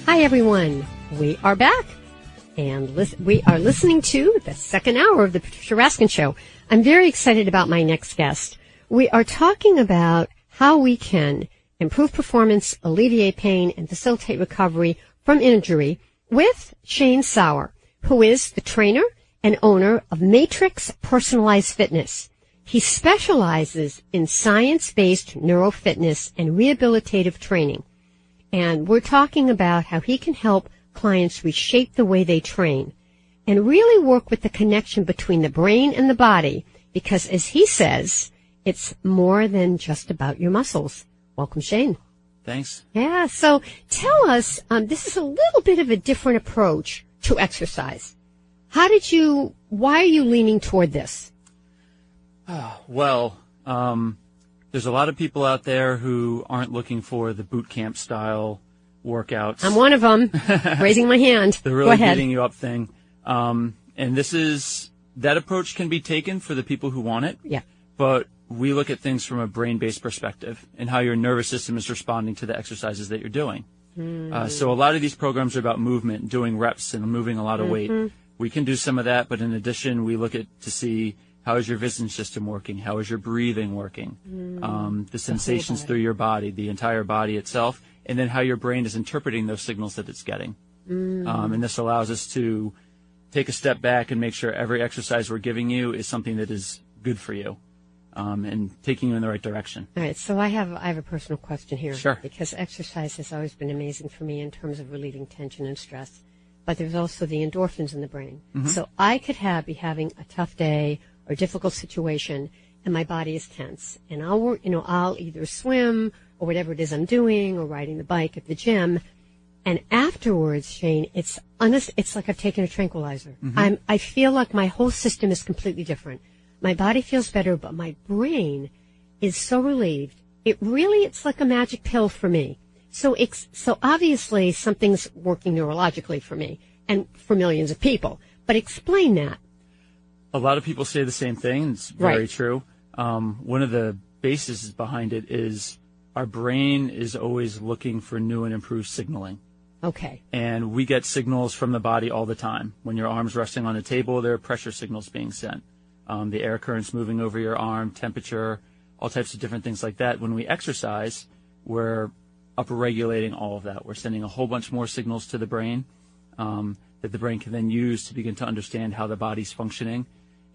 Hi, everyone. We are back, and we are listening to the second hour of the Patricia Raskin Show. I'm very excited about my next guest. We are talking about how we can improve performance, alleviate pain, and facilitate recovery from injury with Shane Sauer, who is the trainer and owner of Matrix Personalized Fitness. He specializes in science-based neurofitness and rehabilitative training. And we're talking about how he can help clients reshape the way they train and really work with the connection between the brain and the body because, as he says, it's more than just about your muscles. Welcome, Shane. Thanks. Yeah, so tell us, this is a little bit of a different approach to exercise. Why are you leaning toward this? There's a lot of people out there who aren't looking for the boot camp style workouts. I'm one of them, raising my hand. The really beating you up thing. And that approach can be taken for the people who want it. Yeah. But we look at things from a brain-based perspective and how your nervous system is responding to the exercises that you're doing. So a lot of these programs are about movement, doing reps and moving a lot of weight. We can do some of that, but in addition, we look at to see how is your vision system working? How is your breathing working? The sensations through your body, the entire body itself, and then how your brain is interpreting those signals that it's getting. And this allows us to take a step back and make sure every exercise we're giving you is something that is good for you and taking you in the right direction. All right, so I have a personal question here. Sure. Because exercise has always been amazing for me in terms of relieving tension and stress. But there's also the endorphins in the brain. So I could be having a tough day or difficult situation, and my body is tense. And I'll either swim or whatever it is I'm doing or riding the bike at the gym. And afterwards, Shane, it's like I've taken a tranquilizer. I feel like my whole system is completely different. My body feels better, but my brain is so relieved. It's like a magic pill for me. So obviously something's working neurologically for me and for millions of people. But explain that. A lot of people say the same thing. It's very true. One of the bases behind it is our brain is always looking for new and improved signaling. Okay. And we get signals from the body all the time. When your arm's resting on a table, there are pressure signals being sent. The air currents moving over your arm, temperature, all types of different things like that. When we exercise, we're upregulating all of that. We're sending a whole bunch more signals to the brain that the brain can then use to begin to understand how the body's functioning.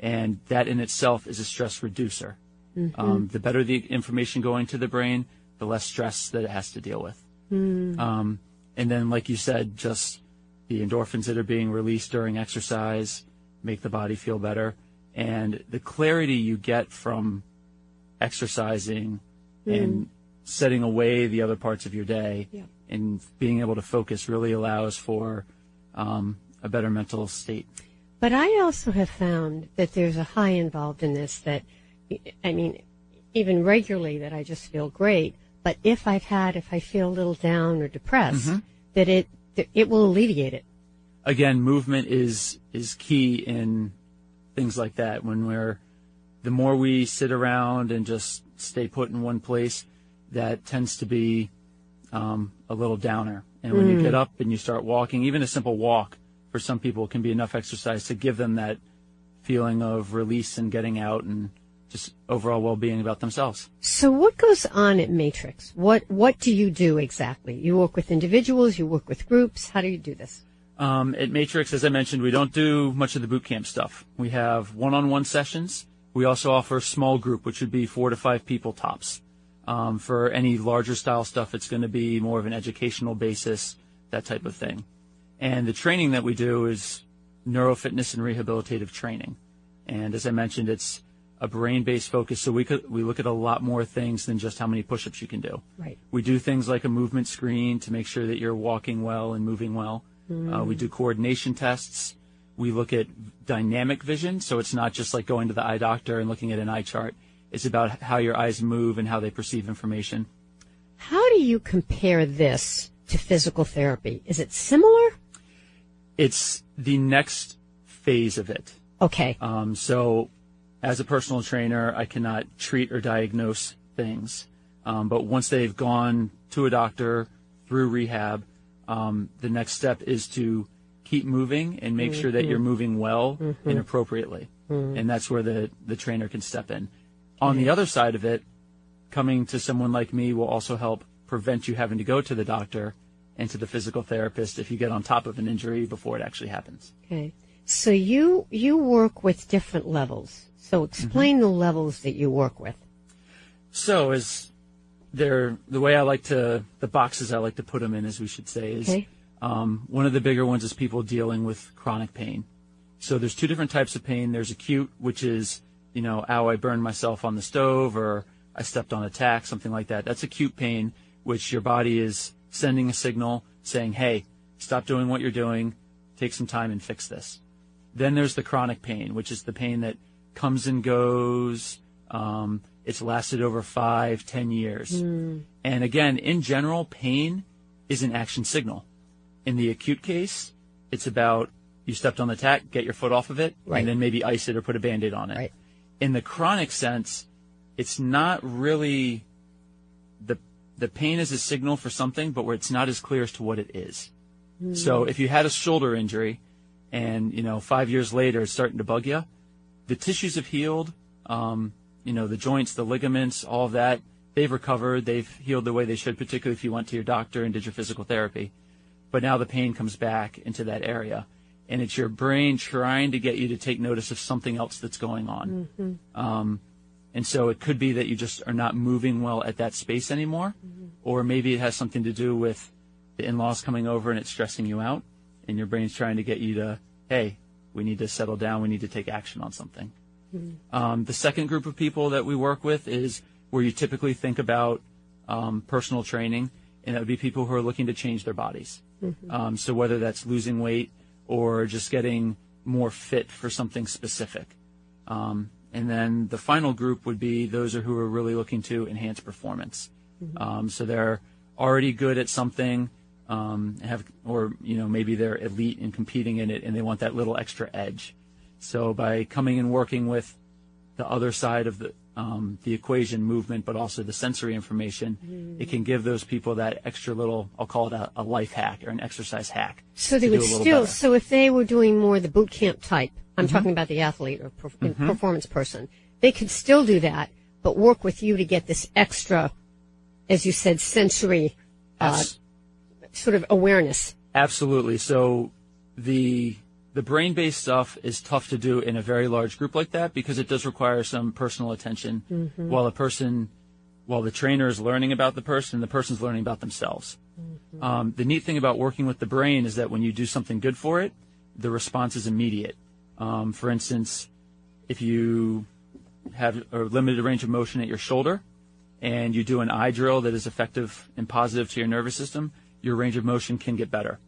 And that in itself is a stress reducer. The better the information going to the brain, the less stress that it has to deal with. And then, like you said, just the endorphins that are being released during exercise make the body feel better. And the clarity you get from exercising and setting away the other parts of your day and being able to focus really allows for a better mental state. But I also have found that there's a high involved in this that, even regularly that I just feel great. But if I feel a little down or depressed, that it will alleviate it. Again, movement is key in things like that. The more we sit around and just stay put in one place, that tends to be a little downer. And when you get up and you start walking, even a simple walk for some people can be enough exercise to give them that feeling of release and getting out and just overall well-being about themselves. So what goes on at Matrix? What do you do exactly? You work with individuals, you work with groups. How do you do this? At Matrix, as I mentioned, we don't do much of the boot camp stuff. We have one-on-one sessions. We also offer a small group, which would be 4 to 5 people tops. For any larger style stuff, it's going to be more of an educational basis, that type of thing. And the training that we do is neurofitness and rehabilitative training. And as I mentioned, it's a brain-based focus, so we look at a lot more things than just how many push-ups you can do. Right. We do things like a movement screen to make sure that you're walking well and moving well. We do coordination tests. We look at dynamic vision, so it's not just like going to the eye doctor and looking at an eye chart. It's about how your eyes move and how they perceive information. How do you compare this to physical therapy? Is it similar? It's the next phase of it. Okay. So as a personal trainer, I cannot treat or diagnose things. But once they've gone to a doctor through rehab, the next step is to keep moving and make sure that you're moving well and appropriately. And that's where the trainer can step in. On the other side of it, coming to someone like me will also help prevent you having to go to the doctor and to the physical therapist if you get on top of an injury before it actually happens. Okay. So you work with different levels. So explain the levels that you work with. So the way the boxes I like to put them in, as we should say, is one of the bigger ones is people dealing with chronic pain. So there's two different types of pain. There's acute, which is, ow, I burned myself on the stove, or I stepped on a tack, something like that. That's acute pain, which your body is sending a signal saying, hey, stop doing what you're doing, take some time and fix this. Then there's the chronic pain, which is the pain that comes and goes. It's lasted over 5-10 years. And again, in general, pain is an action signal. In the acute case, it's about you stepped on the tack, get your foot off of it, and then maybe ice it or put a Band-Aid on it. Right. In the chronic sense, it's not really the pain is a signal for something, but where it's not as clear as to what it is. So if you had a shoulder injury and, 5 years later it's starting to bug you, the tissues have healed, the joints, the ligaments, all of that, they've recovered, they've healed the way they should, particularly if you went to your doctor and did your physical therapy. But now the pain comes back into that area, and it's your brain trying to get you to take notice of something else that's going on. And so it could be that you just are not moving well at that space anymore, or maybe it has something to do with the in-laws coming over and it's stressing you out, and your brain's trying to get you to, hey, we need to settle down, we need to take action on something. The second group of people that we work with is where you typically think about personal training, and that would be people who are looking to change their bodies. So whether that's losing weight or just getting more fit for something specific. And then the final group would be those who are really looking to enhance performance. So they're already good at something, maybe they're elite in competing in it, and they want that little extra edge. So by coming and working with the other side of the equation, movement, but also the sensory information, it can give those people that extra little, I'll call it a life hack or an exercise hack. So they would still, so if they were doing more the boot camp type, I'm talking about the athlete or performance person, they could still do that, but work with you to get this extra, as you said, sensory sort of awareness. Absolutely. So the brain-based stuff is tough to do in a very large group like that because it does require some personal attention while the trainer is learning about the person's learning about themselves. The neat thing about working with the brain is that when you do something good for it, the response is immediate. For instance, if you have a limited range of motion at your shoulder and you do an eye drill that is effective and positive to your nervous system, your range of motion can get better.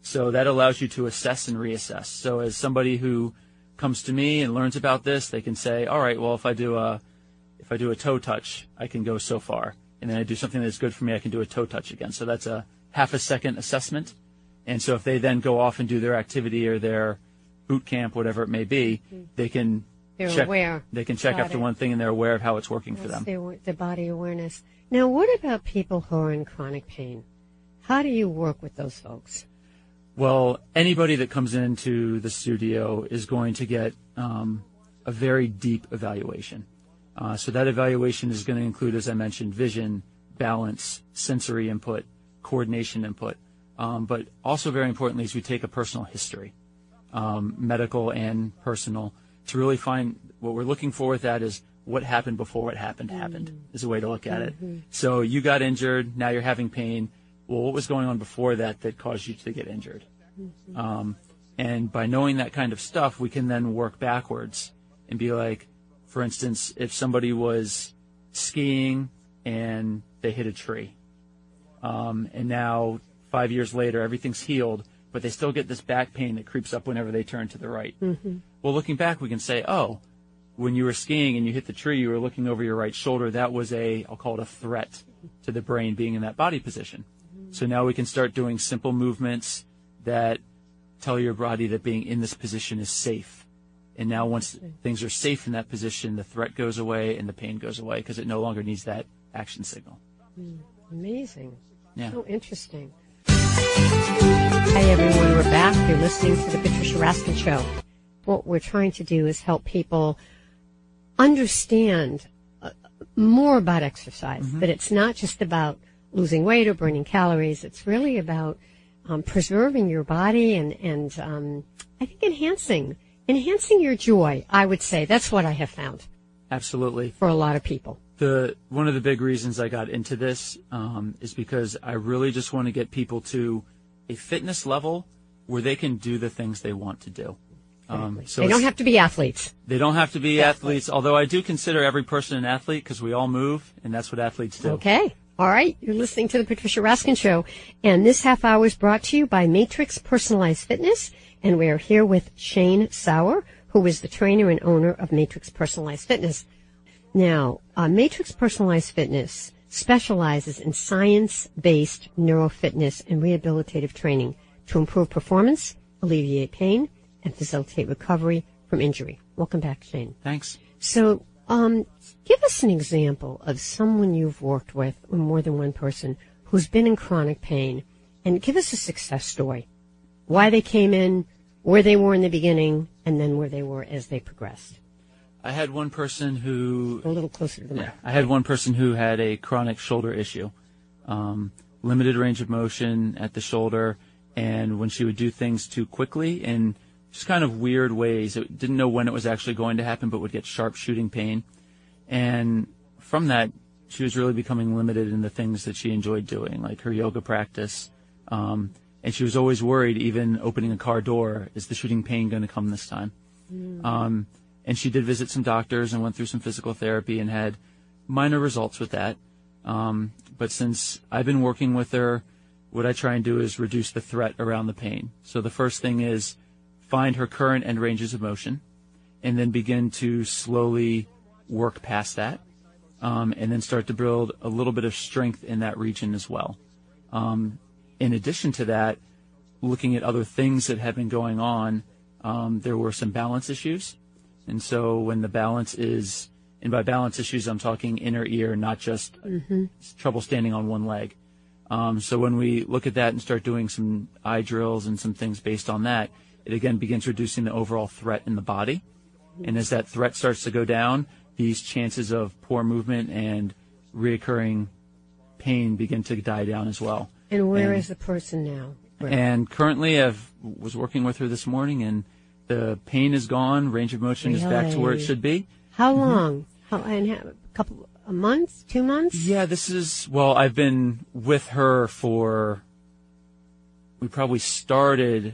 So that allows you to assess and reassess. So as somebody who comes to me and learns about this, they can say, all right, well, if I do a toe touch, I can go so far. And then I do something that's good for me, I can do a toe touch again. So that's a half a second assessment. And so if they then go off and do their activity or their boot camp, whatever it may be, they can check after one thing and they're aware of how it's working for them. The body awareness. Now, what about people who are in chronic pain? How do you work with those folks? Well, anybody that comes into the studio is going to get a very deep evaluation. So that evaluation is going to include, as I mentioned, vision, balance, sensory input, coordination input. But also very importantly is we take a personal history, medical and personal, to really find what we're looking for with that is what happened before what happened is a way to look at it. So you got injured, now you're having pain. Well, what was going on before that caused you to get injured? And by knowing that kind of stuff, we can then work backwards and be like, for instance, if somebody was skiing and they hit a tree, and now 5 years later, everything's healed, but they still get this back pain that creeps up whenever they turn to the right. Well, looking back, we can say, oh, when you were skiing and you hit the tree, you were looking over your right shoulder. That was I'll call it a threat to the brain being in that body position. So now we can start doing simple movements that tell your body that being in this position is safe. And now once things are safe in that position, the threat goes away and the pain goes away because it no longer needs that action signal. Amazing. Yeah. So interesting. back. You're listening to the Patricia Raskin Show. What we're trying to do is help people understand more about exercise, that it's not just about losing weight or burning calories. It's really about preserving your body and I think enhancing your joy, I would say. That's what I have found. Absolutely. For a lot of people. One of the big reasons I got into this is because I really just want to get people to a fitness level where they can do the things they want to do. So they don't have to be athletes. They don't have to be athletes, although I do consider every person an athlete because we all move, and that's what athletes do. Okay. All right. You're listening to the Patricia Raskin Show, and this half hour is brought to you by Matrix Personalized Fitness, and we're here with Shane Sauer, who is the trainer and owner of Matrix Personalized Fitness. Now, Matrix Personalized Fitness specializes in science-based neurofitness and rehabilitative training to improve performance, alleviate pain, and facilitate recovery from injury. Welcome back, Shane. Thanks. So, give us an example of someone you've worked with, or more than one person, who's been in chronic pain, and give us a success story. Why they came in, where they were in the beginning, and then where they were as they progressed. I had one person who... A little closer to the mic. I had one person who had a chronic shoulder issue, limited range of motion at the shoulder, and when she would do things too quickly and just kind of weird ways, it didn't know when it was actually going to happen, but would get sharp shooting pain. And from that, she was really becoming limited in the things that she enjoyed doing, like her yoga practice. And she was always worried, even opening a car door, is the shooting pain going to come this time? And she did visit some doctors and went through some physical therapy and had minor results with that. But since I've been working with her, what I try and do is reduce the threat around the pain. So the first thing is find her current end ranges of motion and then begin to slowly work past that, and then start to build a little bit of strength in that region as well. In addition to that, looking at other things that have been going on, there were some balance issues. And so when the balance is, and by balance issues, I'm talking inner ear, not just trouble standing on one leg. So when we look at that and start doing some eye drills and some things based on that, it again begins reducing the overall threat in the body. And as that threat starts to go down, these chances of poor movement and reoccurring pain begin to die down as well. And where is the person now? And currently I was working with her this morning, and the pain is gone, range of motion is back to where it should be. How long? A month, 2 months? Yeah, I've been with her we probably started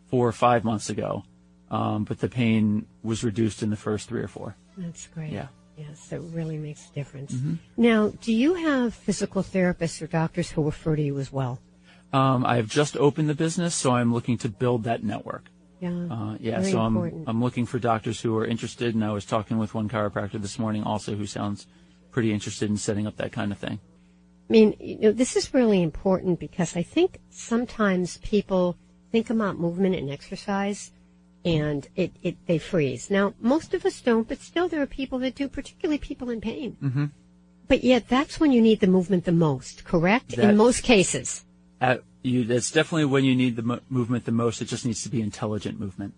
4 or 5 months ago, but the pain was reduced in the first 3 or 4. That's great. Yeah. Yes, it really makes a difference. Now, do you have physical therapists or doctors who refer to you as well? I have just opened the business, so I'm looking to build that network. Very so important. I'm looking for doctors who are interested, and I was talking with one chiropractor this morning also who sounds pretty interested in setting up that kind of thing. I mean, this is really important because I think sometimes people think about movement and exercise, and they freeze. Now, most of us don't, but still there are people that do, particularly people in pain. But yet that's when you need the movement the most, correct? In most cases. That's definitely when you need the movement the most. It just needs to be intelligent movement.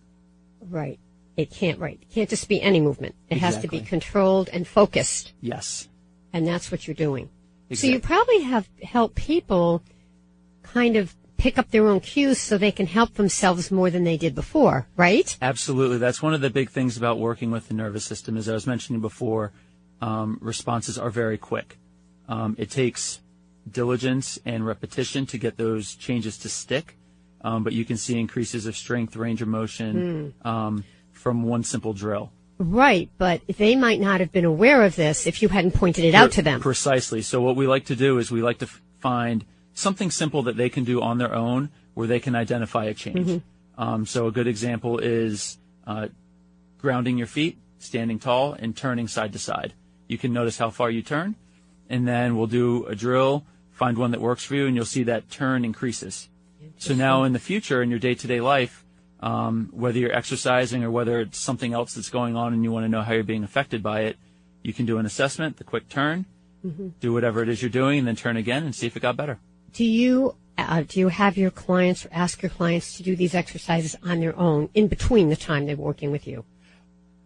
Right. It can't just be any movement. It has to be controlled and focused. Yes. And that's what you're doing. Exactly. So you probably have helped people kind of pick up their own cues so they can help themselves more than they did before, right? Absolutely. That's one of the big things about working with the nervous system. As I was mentioning before, responses are very quick. It takes diligence and repetition to get those changes to stick, but you can see increases of strength, range of motion from one simple drill. Right, but they might not have been aware of this if you hadn't pointed it out to them. Precisely. So what we like to do is we like to find something simple that they can do on their own where they can identify a change. So a good example is grounding your feet, standing tall, and turning side to side. You can notice how far you turn, and then we'll do a drill, find one that works for you, and you'll see that turn increases. So now in the future, in your day-to-day life, whether you're exercising or whether it's something else that's going on and you want to know how you're being affected by it, you can do an assessment, the quick turn, do whatever it is you're doing, and then turn again and see if it got better. Do you Do you have your clients or ask your clients to do these exercises on their own in between the time they're working with you?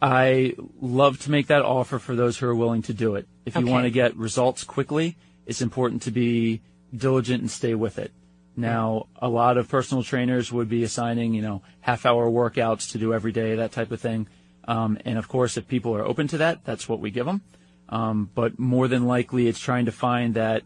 I love to make that offer for those who are willing to do it. If you want to get results quickly, it's important to be diligent and stay with it. Now, a lot of personal trainers would be assigning, half-hour workouts to do every day, that type of thing. And, of course, if people are open to that, that's what we give them. But more than likely, it's trying to find that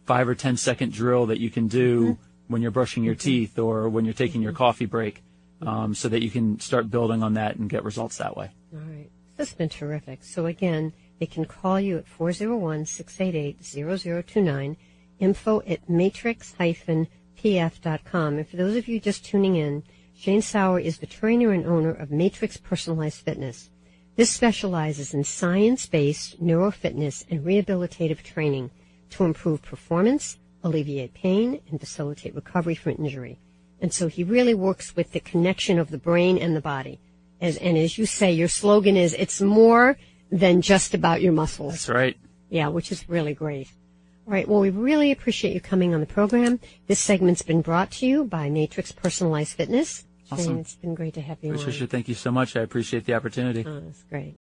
5 or 10-second drill that you can do when you're brushing your teeth or when you're taking your coffee break, so that you can start building on that and get results that way. All right. This has been terrific. So, again, they can call you at 401-688-0029, info@matrix-pf.com. And for those of you just tuning in, Shane Sauer is the trainer and owner of Matrix Personalized Fitness. This specializes in science-based neurofitness and rehabilitative training to improve performance, alleviate pain, and facilitate recovery from injury. And so he really works with the connection of the brain and the body. And as you say, your slogan is, it's more than just about your muscles. That's right. Yeah, which is really great. All right, well, we really appreciate you coming on the program. This segment's been brought to you by Matrix Personalized Fitness. Awesome. Shane, it's been great to have you on. Patricia, thank you so much. I appreciate the opportunity. Oh, that's great.